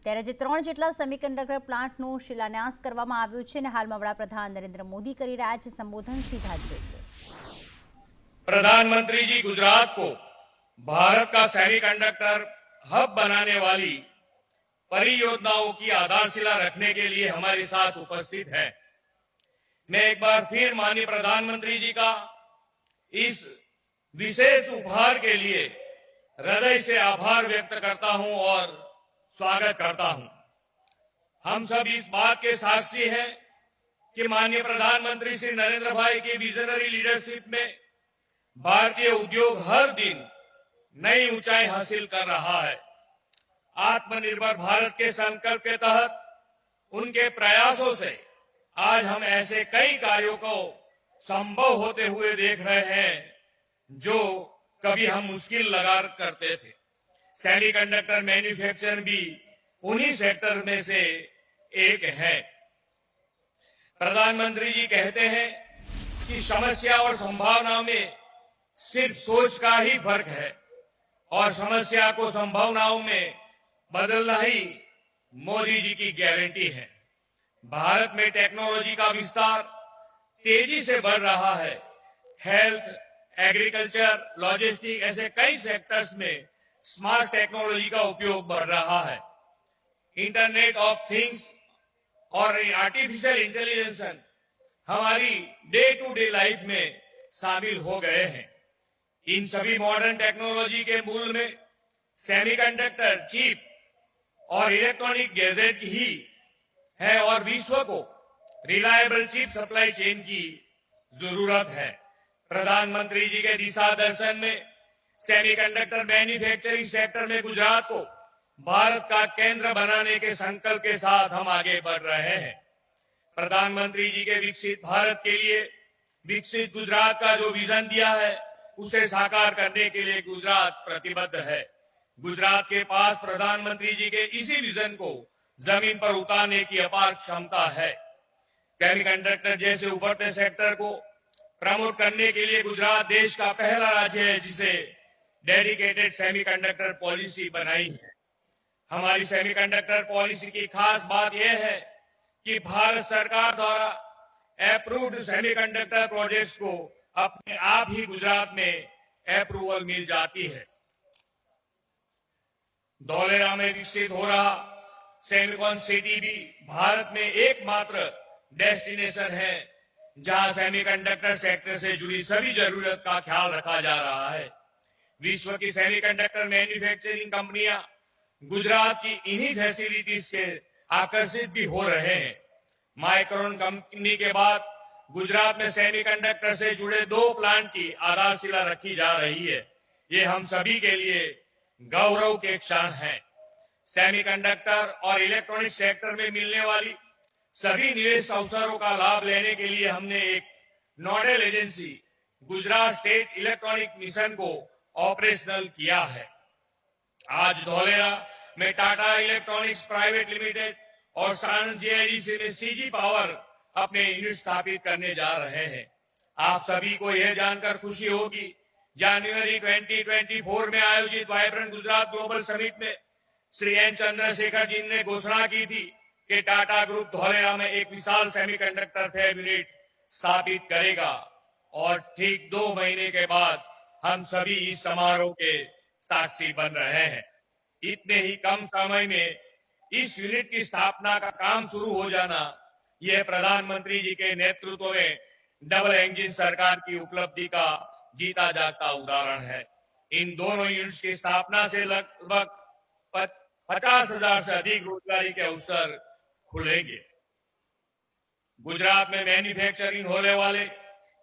ત્યારે જે 3 જેટલા સેમિકન્ડક્ટર પ્લાન્ટનો શિલાન્યાસ કરવામાં આવ્યો છે અને હાલમાં વડાપ્રધાન નરેન્દ્ર મોદી કરી રહ્યા છે સંબોધન सीधा જોઈએ। प्रधानमंत्री जी गुजरात को भारत का सेमीकंडक्टर हब बनाने वाली परियोजनाओं की आधारशिला रखने के लिए हमारे साथ उपस्थित है। मैं एक बार फिर माननीय प्रधानमंत्री जी का इस विशेष उपहार के लिए हृदय से आभार व्यक्त करता हूं और स्वागत करता हूं। हम सब इस बात के साक्षी हैं कि माननीय प्रधानमंत्री श्री नरेंद्र भाई की विजनरी लीडरशिप में भारतीय उद्योग हर दिन नई ऊंचाई हासिल कर रहा है। आत्मनिर्भर भारत के संकल्प के तहत उनके प्रयासों से आज हम ऐसे कई कार्यों को संभव होते हुए देख रहे हैं जो कभी हम मुश्किल लगा करते थे। सेमीकंडक्टर मैन्युफैक्चर भी उन्हीं सेक्टर में से एक है। प्रधानमंत्री जी कहते हैं कि समस्या और संभावना में सिर्फ सोच का ही फर्क है और समस्या को संभावनाओं में बदलना ही मोदी जी की गारंटी है। भारत में टेक्नोलॉजी का विस्तार तेजी से बढ़ रहा है। हेल्थ, एग्रीकल्चर, लॉजिस्टिक ऐसे कई सेक्टर्स में स्मार्ट टेक्नोलॉजी का उपयोग बढ़ रहा है। इंटरनेट ऑफ थिंग्स और आर्टिफिशियल इंटेलिजेंस हमारी डे टू डे लाइफ में शामिल हो गए हैं। इन सभी मॉडर्न टेक्नोलॉजी के मूल में सेमीकंडक्टर चिप और इलेक्ट्रॉनिक गैजेट ही है और विश्व को रिलायबल चिप सप्लाई चेन की जरूरत है। प्रधानमंत्री जी के दिशा दर्शन में सेमीकंडक्टर मैन्युफैक्चरिंग सेक्टर में गुजरात को भारत का केंद्र बनाने के संकल्प के साथ हम आगे बढ़ रहे हैं। प्रधानमंत्री जी के विकसित भारत के लिए विकसित गुजरात का जो विजन दिया है उसे साकार करने के लिए गुजरात प्रतिबद्ध है। गुजरात के पास प्रधानमंत्री जी के इसी विजन को जमीन पर उतारने की अपार क्षमता है। सेमीकंडक्टर जैसे उभरते सेक्टर को प्रमोट करने के लिए गुजरात देश का पहला राज्य है जिसे डेडिकेटेड सेमीकंडक्टर पॉलिसी बनाई है। हमारी सेमीकंडक्टर पॉलिसी की खास बात यह है कि भारत सरकार द्वारा अप्रूव्ड सेमीकंडक्टर प्रोजेक्ट्स को अपने आप ही गुजरात में अप्रूवल मिल जाती है। धौलेरा में विकसित हो रहा सेमीकॉन सिटी भी भारत में एकमात्र डेस्टिनेशन है जहां सेमीकंडक्टर सेक्टर से जुड़ी सभी जरूरत का ख्याल रखा जा रहा है। विश्व की सेमीकंडक्टर मैन्युफैक्चरिंग कंपनियां गुजरात की इन्हीं फैसिलिटीज से आकर्षित भी हो रहे हैं। माइक्रोन कंपनी के बाद गुजरात में सेमीकंडक्टर से जुड़े 2 प्लांट की आधारशिला रखी जा रही है। ये हम सभी के लिए गौरव के क्षण है। सेमीकंडक्टर और इलेक्ट्रॉनिक सेक्टर में मिलने वाली सभी निवेश अवसरों का लाभ लेने के लिए हमने एक nodal agency Gujarat state electronic mission को ऑपरेशनल किया है। आज धौलेरा में टाटा इलेक्ट्रॉनिक्स प्राइवेट लिमिटेड और सानंद जीआईडीसी में सीजी पावर अपने यूनिट स्थापित करने जा रहे हैं। आप सभी को यह जानकर खुशी होगी जनवरी 2024 में आयोजित वाइब्रेंट गुजरात ग्लोबल समिट में श्री एन चंद्रशेखर जी ने घोषणा की थी कि टाटा ग्रुप धौलेरा में एक विशाल सेमीकंडक्टर फैब यूनिट स्थापित करेगा और ठीक 2 महीने के बाद हम सभी इस समारोह के साक्षी बन रहे हैं। इतने ही कम समय में इस यूनिट की स्थापना का काम शुरू हो जाना यह प्रधानमंत्री जी के नेतृत्व में डबल इंजन सरकार की उपलब्धि का जीता जागता उदाहरण है। इन दोनों यूनिट्स की स्थापना से लगभग 50,000 से अधिक रोजगारी के अवसर खुलेंगे। गुजरात में मैन्युफैक्चरिंग होने वाले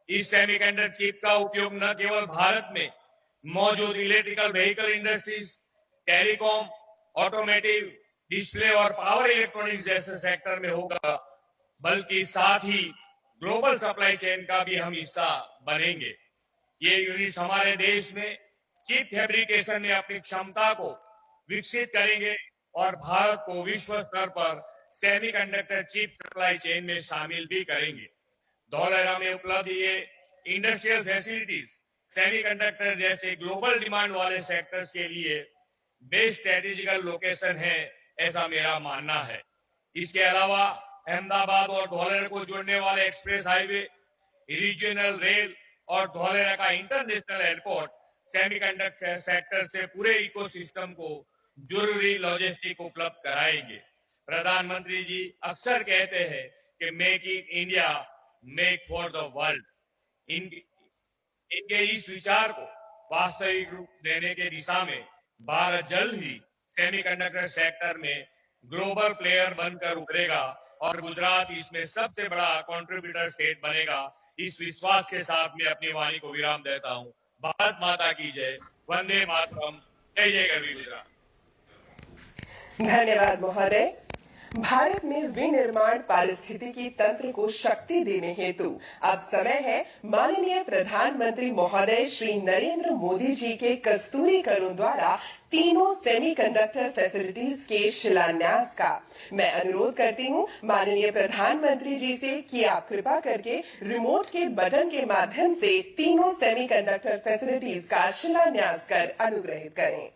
इस सेमीकंडक्टर चिप का उपयोग न केवल भारत में मौजूद electrical vehicle industries, telecom, automotive, display और पावर इलेक्ट्रॉनिक्स जैसे सेक्टर में होगा बल्कि साथ ही ग्लोबल सप्लाई चेन का भी हम हिस्सा बनेंगे। ये यूनिट्स हमारे देश में चिप फैब्रिकेशन में अपनी क्षमता को विकसित करेंगे और भारत को विश्व स्तर पर सेमीकंडक्टर चिप सप्लाई चेन में शामिल भी करेंगे। धौलेरा में उपलब्ध ये इंडस्ट्रियल फैसिलिटीज सेमीकंडक्टर जैसे ग्लोबल डिमांड वाले सेक्टर्स के लिए बेस्ट स्ट्रेटेजिकल लोकेशन है ऐसा मेरा मानना है। इसके अलावा अहमदाबाद और धौलेरा को जोड़ने वाले एक्सप्रेस हाईवे, रीजनल रेल और धौलेरा का इंटरनेशनल एयरपोर्ट सेमीकंडक्टर सेक्टर से पूरे इकोसिस्टम को जरूरी लॉजिस्टिक उपलब्ध कराएंगे। प्रधानमंत्री जी अक्सर कहते हैं कि make in India, make for the world. इनके इस विचार को वास्तविक रूप देने के दिशा में भारत जल्द ही सेमीकंडक्टर सेक्टर में ग्लोबल प्लेयर बनकर उभरेगा और गुजरात इसमें सबसे बड़ा कंट्रीब्यूटर स्टेट बनेगा। इस विश्वास के साथ मैं अपनी वाणी को विराम देता हूँ। भारत माता की जय, वंदे मातरम, जय जय गरवी गुजरात। धन्यवाद महोदय। भारत में विनिर्माण पारिस्थितिकी तंत्र को शक्ति देने हेतु अब समय है माननीय प्रधानमंत्री महोदय श्री नरेंद्र मोदी जी के कस्तूरी करों द्वारा तीनों सेमीकंडक्टर फैसिलिटीज के शिलान्यास का। मैं अनुरोध करती हूं माननीय प्रधानमंत्री जी से कि आप कृपा करके रिमोट के बटन के माध्यम से तीनों सेमीकंडक्टर फैसिलिटीज का शिलान्यास कर अनुग्रहित करें।